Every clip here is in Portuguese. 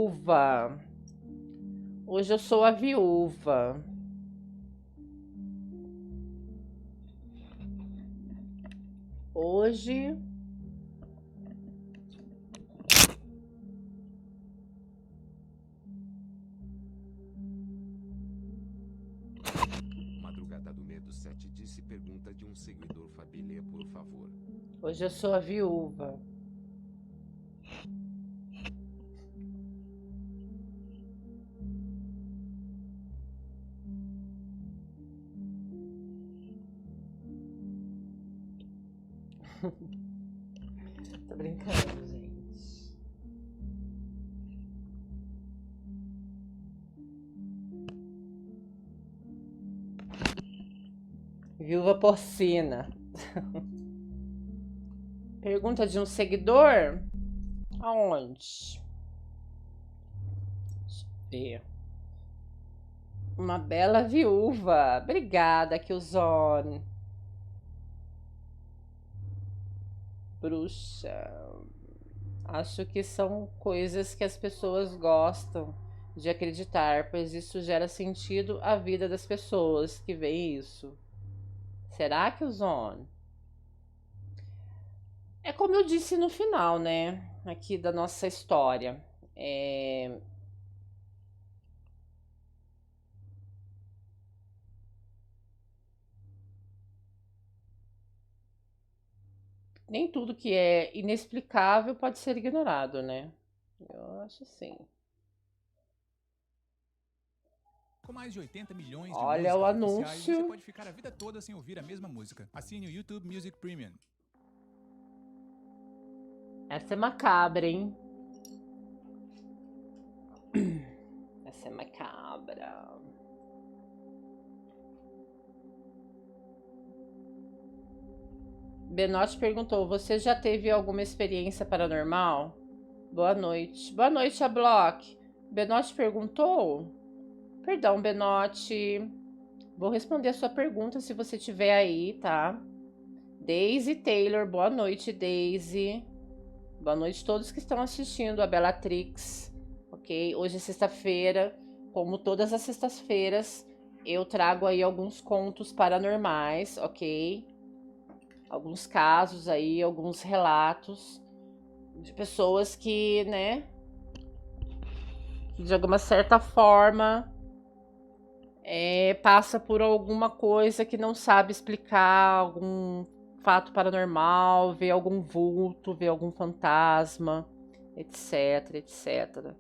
Uva. Hoje eu sou a viúva. Hoje Madrugada do Medo 7 disse pergunta de um seguidor família, por favor. Hoje eu sou a viúva. Tô brincando, gente. Viúva porcina. Pergunta de um seguidor? Aonde? Deixa eu ver. Uma bela viúva. Obrigada, Killzone. Bruxa. Acho que são coisas que as pessoas gostam de acreditar, pois isso gera sentido à vida das pessoas que veem isso. Será, Killzone? É como eu disse no final, né? Aqui da nossa história. Nem tudo que é inexplicável pode ser ignorado, né? Eu acho assim. Com mais de 80 milhões de Olha o músicas oficiais, você anúncio. pode ficar a vida toda sem ouvir a mesma música. Assine o YouTube Music Premium. Essa é macabra, hein? Essa é macabra. Benote perguntou: você já teve alguma experiência paranormal? Boa noite. Boa noite, a Block. Benote perguntou? Perdão, Benote. Vou responder a sua pergunta se você tiver aí, tá? Daisy Taylor, boa noite, Daisy. Boa noite a todos que estão assistindo a Bellatrix, ok? Hoje é sexta-feira, como todas as sextas-feiras, eu trago aí alguns contos paranormais, ok? Alguns casos aí, alguns relatos de pessoas que, né, de alguma certa forma passa por alguma coisa que não sabe explicar, algum fato paranormal, vê algum vulto, vê algum fantasma, etc, etc.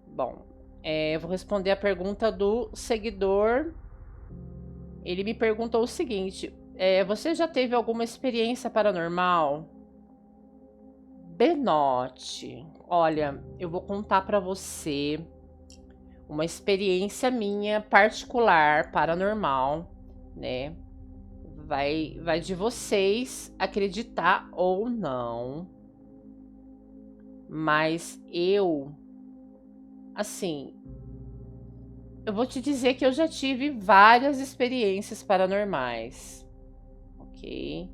Bom, eu vou responder a pergunta do seguidor. Ele me perguntou o seguinte: você já teve alguma experiência paranormal? Benote, olha, eu vou contar para você uma experiência minha particular paranormal, né? Vai de vocês acreditar ou não. Mas assim, eu vou te dizer que eu já tive várias experiências paranormais, ok?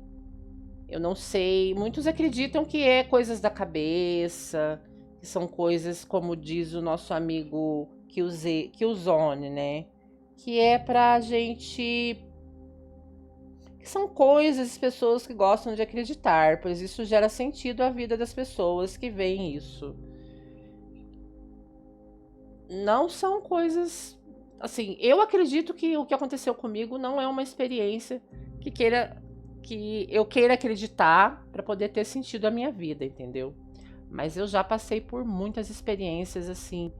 Eu não sei, muitos acreditam que é coisas da cabeça, que são coisas, como diz o nosso amigo Killzone, né? Que é pra gente. Que são coisas, pessoas que gostam de acreditar, pois isso gera sentido à vida das pessoas que veem isso. Não são coisas. Assim, eu acredito que o que aconteceu comigo não é uma experiência que eu queira acreditar para poder ter sentido a minha vida, entendeu? Mas eu já passei por muitas experiências assim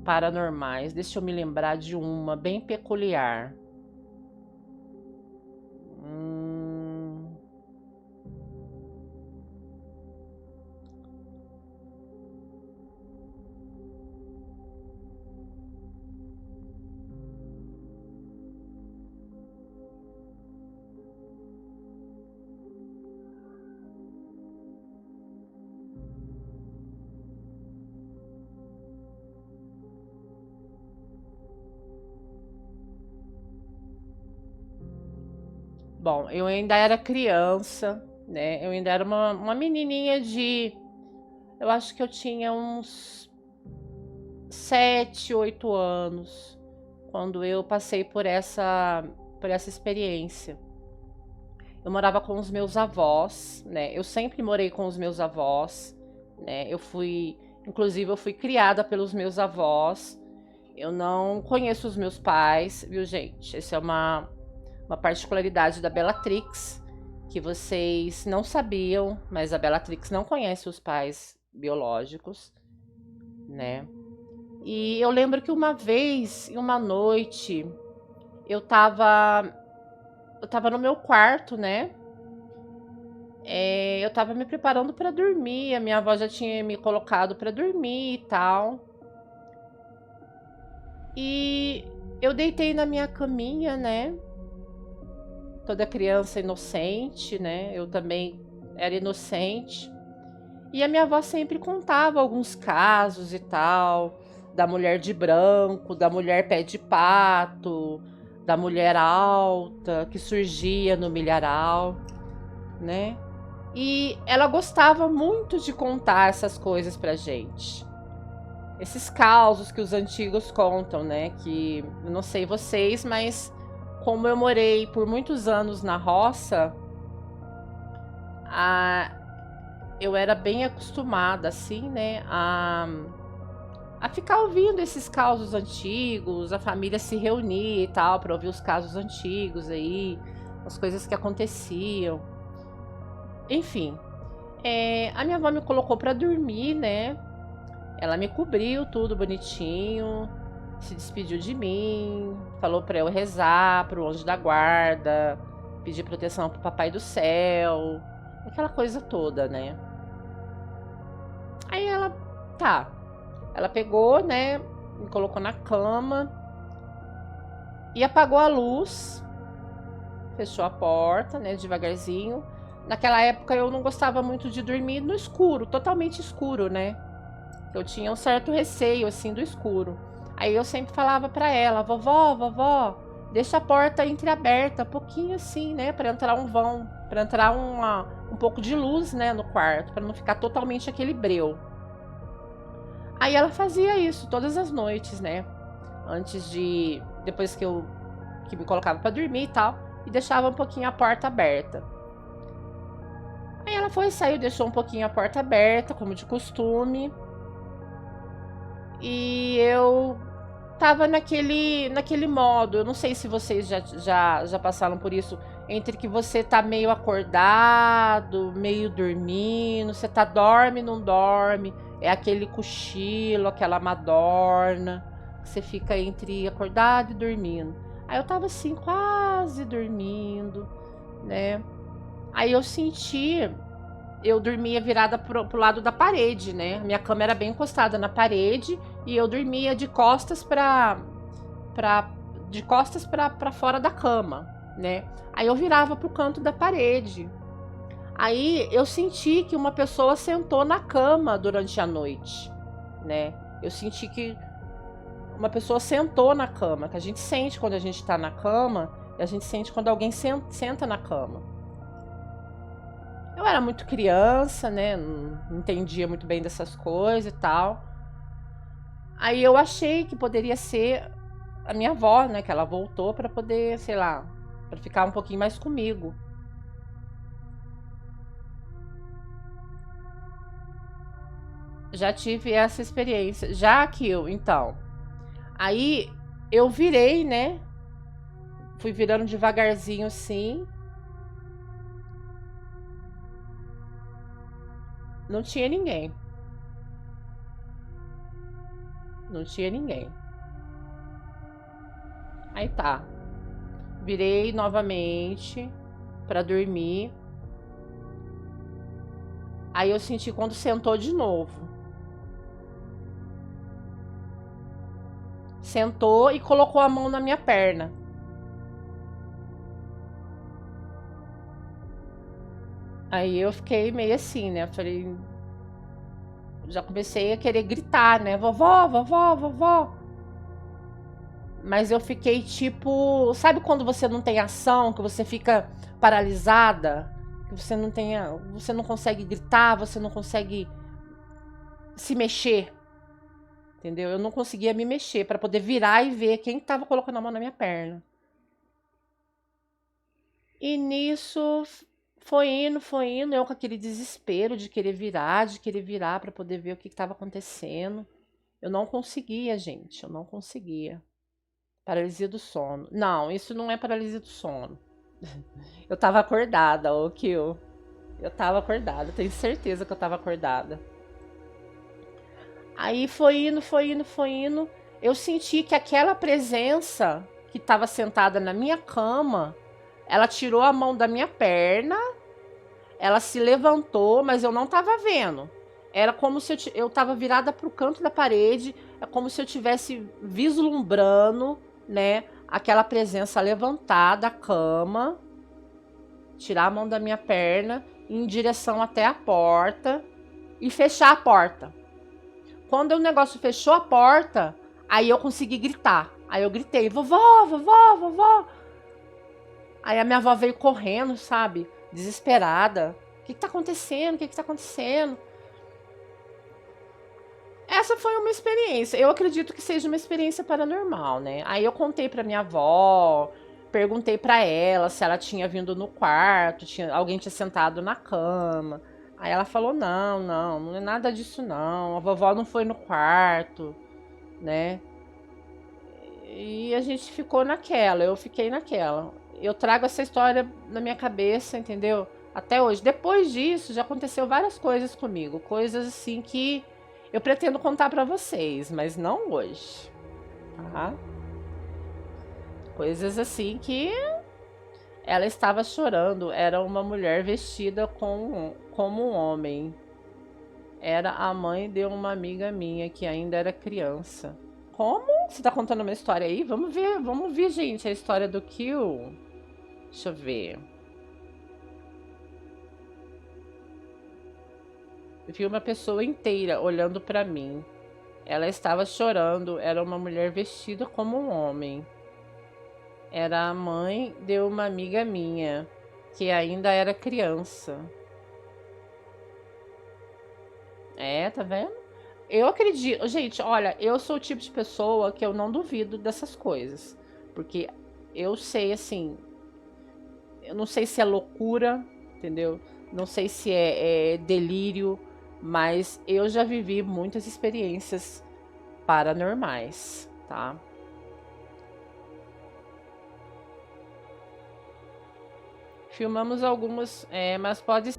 paranormais. Deixa eu me lembrar de uma bem peculiar. Hum... Bom, eu ainda era criança, né? Eu ainda era uma menininha de. Eu acho que eu tinha uns 7, 8 anos, quando eu passei por essa experiência. Eu morava com os meus avós, né? Eu sempre morei com os meus avós, né? Inclusive, eu fui criada pelos meus avós. Eu não conheço os meus pais, viu, gente? Essa é uma particularidade da Bellatrix, que vocês não sabiam, mas a Bellatrix não conhece os pais biológicos, né? E eu lembro que uma vez, em uma noite, eu tava no meu quarto, né? Eu tava me preparando pra dormir, a minha avó já tinha me colocado pra dormir e tal. E eu deitei na minha caminha, né? Toda criança inocente, né? Eu também era inocente. E a minha avó sempre contava alguns casos e tal, da mulher de branco, da mulher pé de pato, da mulher alta que surgia no milharal, né? E ela gostava muito de contar essas coisas pra gente. Esses causos que os antigos contam, né? Que eu não sei vocês, mas como eu morei por muitos anos na roça, eu era bem acostumada, assim, né? A ficar ouvindo esses causos antigos, a família se reunir e tal, para ouvir os casos antigos aí, as coisas que aconteciam. Enfim, a minha avó me colocou para dormir, né? Ela me cobriu tudo bonitinho, se despediu de mim, falou para eu rezar pro anjo da guarda, pedir proteção pro papai do céu, aquela coisa toda, né? Aí ela pegou, né, me colocou na cama e apagou a luz, fechou a porta, né, devagarzinho. Naquela época eu não gostava muito de dormir no escuro, totalmente escuro, né? Eu tinha um certo receio, assim, do escuro. Aí eu sempre falava pra ela, vovó, deixa a porta entreaberta, um pouquinho assim, né, pra entrar um pouco de luz, né, no quarto, pra não ficar totalmente aquele breu. Aí ela fazia isso todas as noites, né, depois que me colocava pra dormir e tal, e deixava um pouquinho a porta aberta. Aí ela saiu, deixou um pouquinho a porta aberta, como de costume. E eu tava naquele modo, eu não sei se vocês já passaram por isso, entre que você tá meio acordado, meio dormindo, você dorme, não dorme, é aquele cochilo, aquela madorna, você fica entre acordado e dormindo. Aí eu tava assim, quase dormindo, né? Aí eu dormia virada pro lado da parede, né? Minha cama era bem encostada na parede e eu dormia de costas para fora da cama, né? Aí eu virava pro canto da parede. Aí eu senti que uma pessoa sentou na cama durante a noite, né? Eu senti que uma pessoa sentou na cama, que a gente sente quando a gente tá na cama e a gente sente quando alguém senta na cama. Eu era muito criança, né? Não entendia muito bem dessas coisas e tal. Aí eu achei que poderia ser a minha avó, né? Que ela voltou para poder, sei lá, para ficar um pouquinho mais comigo. Já tive essa experiência. Aí eu virei, né? Fui virando devagarzinho assim. Não tinha ninguém. Não tinha ninguém. Aí tá. Virei novamente pra dormir. Aí eu senti quando sentou de novo. Sentou e colocou a mão na minha perna. Aí eu fiquei meio assim, né? Eu falei. Já comecei a querer gritar, né? Vovó, vovó, vovó. Mas eu fiquei tipo. Sabe quando você não tem ação, que você fica paralisada? Que você não consegue gritar, você não consegue se mexer. entendeu? Eu não conseguia me mexer para poder virar e ver quem estava colocando a mão na minha perna. E nisso foi indo, eu com aquele desespero de querer virar para poder ver o que estava acontecendo. Eu não conseguia, gente, eu não conseguia. Paralisia do sono. Não, isso não é paralisia do sono. Eu tava acordada, ô Kill. Eu tava acordada, tenho certeza que eu tava acordada. Aí foi indo, foi indo, foi indo. Eu senti que aquela presença que estava sentada na minha cama, ela tirou a mão da minha perna, ela se levantou, mas eu não estava vendo. Era como se eu estava virada para o canto da parede, é como se eu tivesse vislumbrando, né, aquela presença levantar da cama, tirar a mão da minha perna, ir em direção até a porta e fechar a porta. Quando o negócio fechou a porta, aí eu consegui gritar. Aí eu gritei, vovó, vovó, vovó. Aí a minha avó veio correndo, sabe? Desesperada. O que tá acontecendo? O que tá acontecendo? Essa foi uma experiência. Eu acredito que seja uma experiência paranormal, né? Aí eu contei pra minha avó, perguntei pra ela se ela tinha vindo no quarto, alguém tinha sentado na cama. Aí ela falou, não é nada disso não, a vovó não foi no quarto, né? E a gente ficou naquela, eu fiquei naquela. Eu trago essa história na minha cabeça, entendeu? Até hoje. Depois disso, já aconteceu várias coisas comigo, coisas assim que eu pretendo contar pra vocês, mas não hoje, tá? Coisas assim que ela estava chorando, era uma mulher vestida como um homem. Era a mãe de uma amiga minha que ainda era criança. Como? Você tá contando uma história aí? Vamos ver, gente, a história do Kill. Deixa eu ver. Eu vi uma pessoa inteira olhando pra mim. Ela estava chorando, era uma mulher vestida como um homem. Era a mãe de uma amiga minha, que ainda era criança. É, tá vendo? Eu acredito, gente, olha, eu sou o tipo de pessoa que eu não duvido dessas coisas. Porque eu sei, assim, eu não sei se é loucura, entendeu? Não sei se é delírio, mas eu já vivi muitas experiências paranormais, tá? Filmamos algumas, mas pode.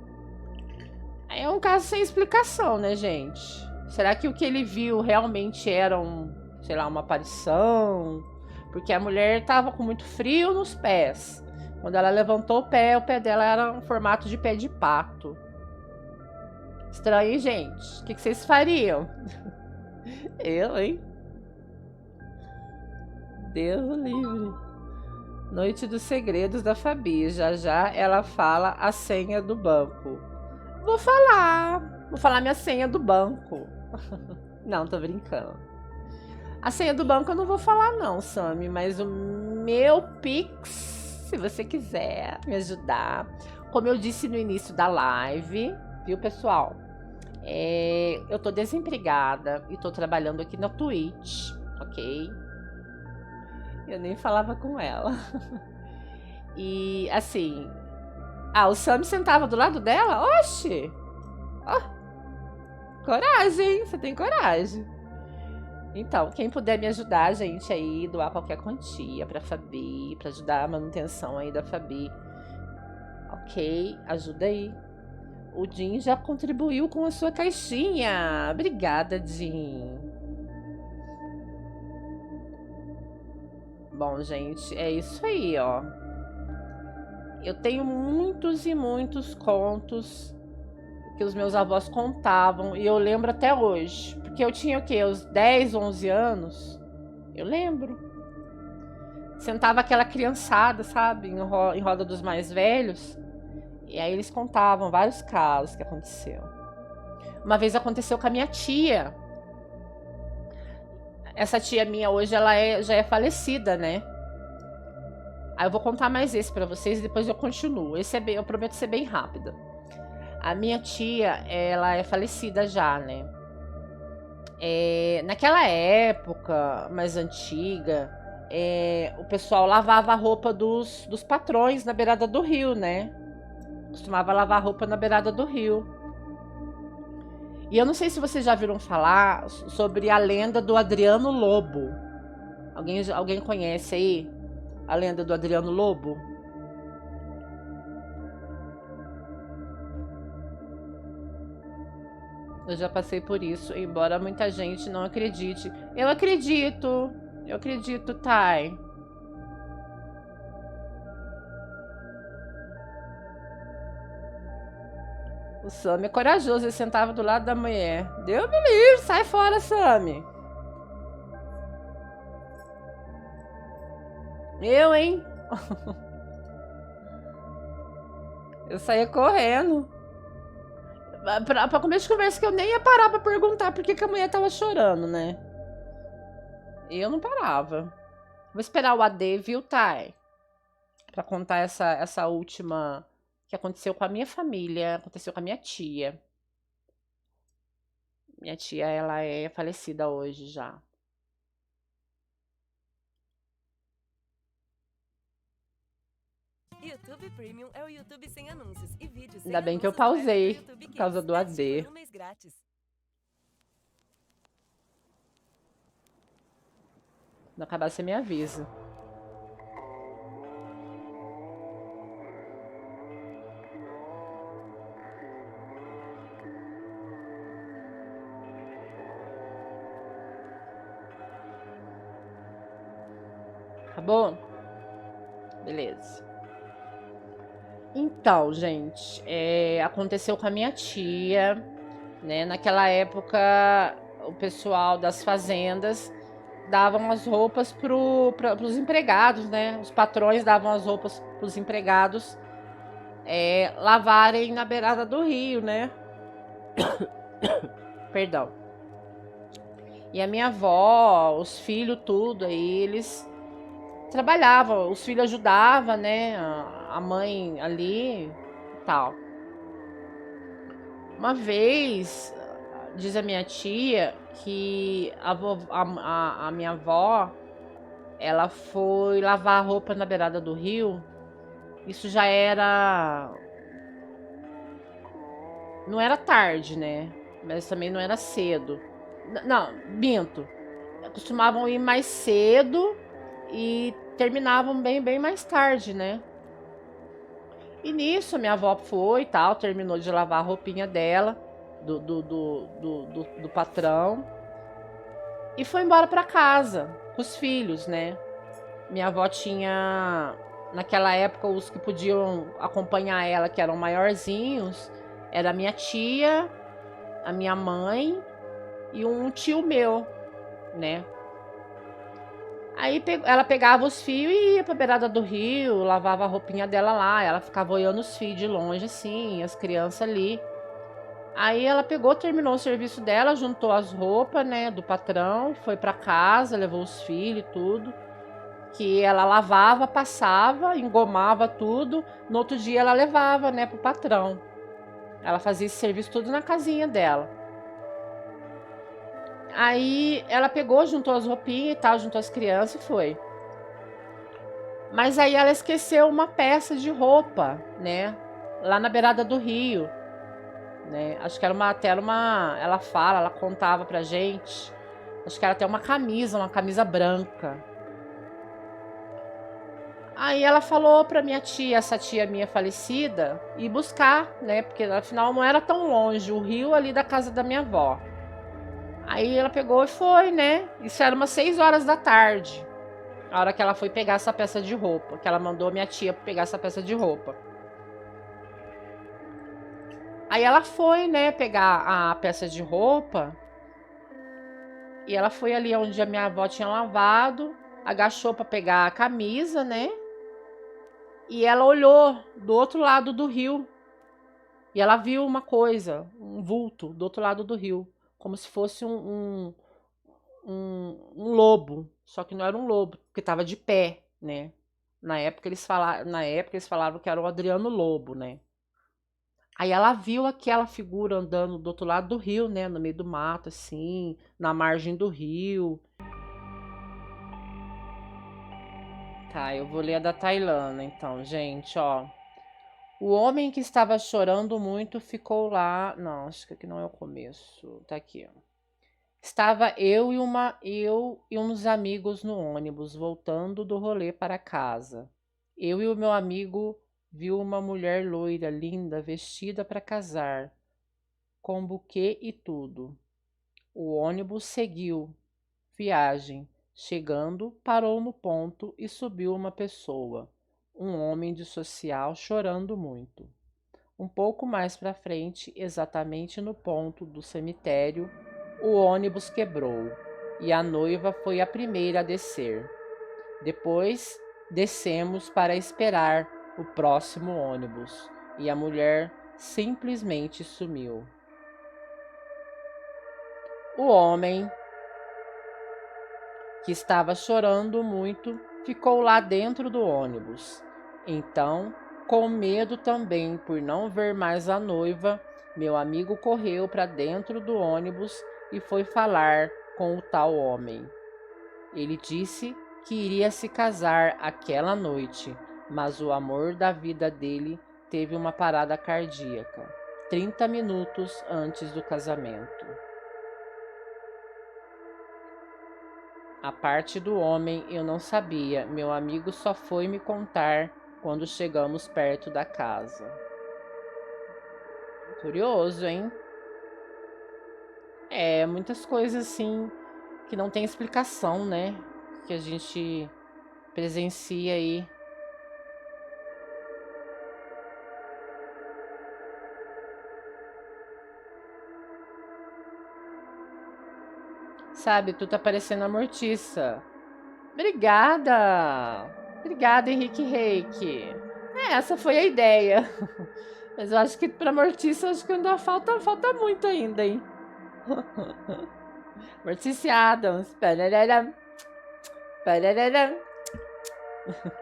É um caso sem explicação, né, gente? Será que o que ele viu realmente era sei lá, uma aparição? Porque a mulher tava com muito frio nos pés. Quando ela levantou o pé dela era um formato de pé de pato. Estranho, hein, gente? O que vocês fariam? Eu, hein? Deus o livre. Noite dos segredos da Fabi. Já ela fala a senha do banco. Vou falar minha senha do banco. Não, tô brincando. A senha do banco eu não vou falar não, Sami, mas o meu Pix, se você quiser me ajudar, como eu disse no início da live, viu, pessoal? Eu tô desempregada e tô trabalhando aqui na Twitch, ok? Eu nem falava com ela. E assim, o Sami sentava do lado dela? Oxi! Coragem, você tem coragem. Então, quem puder me ajudar, gente, aí, doar qualquer quantia pra Fabi, pra ajudar a manutenção aí da Fabi. Ok, ajuda aí. O Jim já contribuiu com a sua caixinha. Obrigada, Jim. Bom, gente, é isso aí, ó. Eu tenho muitos e muitos contos que os meus avós contavam e eu lembro até hoje. Porque eu tinha o quê? Os 10, 11 anos? Eu lembro. Sentava aquela criançada, sabe? Em roda dos mais velhos. E aí eles contavam vários casos que aconteceu. Uma vez aconteceu com a minha tia. Essa tia minha hoje, ela já é falecida, né? Aí eu vou contar mais esse pra vocês e depois eu continuo. Eu prometo ser bem rápida. A minha tia, ela é falecida já, né? Naquela época mais antiga, o pessoal lavava a roupa dos patrões na beirada do rio, né? Costumava lavar roupa na beirada do rio. E eu não sei se vocês já viram falar sobre a lenda do Adriano Lobo. Alguém conhece aí a lenda do Adriano Lobo? Eu já passei por isso, embora muita gente não acredite. Eu acredito, Thay. O Sammy é corajoso, ele sentava do lado da mulher. Deus me livre, sai fora, Sammy. Eu, hein? Eu saía correndo. Pra começo de conversa que eu nem ia parar pra perguntar por que a mulher tava chorando, né? Eu não parava. Vou esperar o AD, viu, Thay? Pra contar essa última que aconteceu com a minha família, aconteceu com a minha tia. Minha tia, ela é falecida hoje já. YouTube Premium é o YouTube sem anúncios e vídeos sem Ainda bem que eu anúncios direto pausei do YouTube por causa Kids. do Assine AD. por um mês grátis. Quando acabar, você me avisa. Acabou? Beleza. Então, gente, aconteceu com a minha tia, né? Naquela época, o pessoal das fazendas davam as roupas pros empregados, né? Os patrões davam as roupas pros empregados lavarem na beirada do rio, né? Perdão. E a minha avó, os filhos, tudo, aí eles trabalhavam, os filhos ajudavam, né? A mãe ali e tal. Uma vez, diz a minha tia, que a minha avó, ela foi lavar a roupa na beirada do rio. Isso já era... Não era tarde, né? Mas também não era cedo. Não, minto. Costumavam ir mais cedo e terminavam bem mais tarde, né? E nisso, minha avó foi e tal, terminou de lavar a roupinha dela, do patrão, e foi embora pra casa, com os filhos, né? Minha avó tinha, naquela época, os que podiam acompanhar ela, que eram maiorzinhos, era a minha tia, a minha mãe e um tio meu, né? Aí ela pegava os fios e ia pra beirada do rio, lavava a roupinha dela lá. Ela ficava olhando os fios de longe, assim, as crianças ali. Aí ela pegou, terminou o serviço dela, juntou as roupas, né, do patrão, foi pra casa, levou os filhos e tudo. Que ela lavava, passava, engomava tudo. No outro dia ela levava, né, pro patrão. Ela fazia esse serviço tudo na casinha dela. Aí ela pegou, juntou as roupinhas e tal, juntou as crianças e foi. Mas aí ela esqueceu uma peça de roupa, né? Lá na beirada do rio, né? Acho que era uma, ela contava pra gente. Acho que era até uma camisa branca. Aí ela falou pra minha tia, essa tia minha falecida, ir buscar, né? Porque afinal não era tão longe, o rio ali da casa da minha avó. Aí ela pegou e foi, né? Isso era umas 6 horas da tarde. A hora que ela foi pegar essa peça de roupa. Que ela mandou minha tia pegar essa peça de roupa. Aí ela foi, né, pegar a peça de roupa. E ela foi ali onde a minha avó tinha lavado. Agachou pra pegar a camisa, né? E ela olhou do outro lado do rio. E ela viu uma coisa, um vulto do outro lado do rio. Como se fosse um lobo, só que não era um lobo, porque estava de pé, né? Na época eles falavam que era o Adriano Lobo, né? Aí ela viu aquela figura andando do outro lado do rio, né? No meio do mato, assim, na margem do rio. Tá, eu vou ler a da Tailândia, então, gente, ó. O homem que estava chorando muito ficou lá. Não, acho que aqui não é o começo. Tá aqui, ó. Estava eu e uns amigos no ônibus voltando do rolê para casa. Eu e o meu amigo viu uma mulher loira, linda, vestida para casar, com buquê e tudo. O ônibus seguiu viagem. Chegando, parou no ponto e subiu uma pessoa, um homem de social chorando muito. Um pouco mais para frente, exatamente no ponto do cemitério, o ônibus quebrou e a noiva foi a primeira a descer. Depois, descemos para esperar o próximo ônibus e a mulher simplesmente sumiu. O homem, que estava chorando muito, ficou lá dentro do ônibus. Então, com medo também por não ver mais a noiva, meu amigo correu para dentro do ônibus e foi falar com o tal homem. Ele disse que iria se casar aquela noite, mas o amor da vida dele teve uma parada cardíaca 30 minutos antes do casamento. A parte do homem eu não sabia, meu amigo só foi me contar quando chegamos perto da casa. Curioso, hein? É, muitas coisas assim que não tem explicação, né? Que a gente presencia aí. Sabe, tu tá parecendo a Mortiça. Obrigada! Obrigada, Henrique Reiki. Essa foi a ideia. Mas eu acho que pra Mortiça, acho que ainda falta muito ainda, hein? Morticia Adams. Pararara, pararara.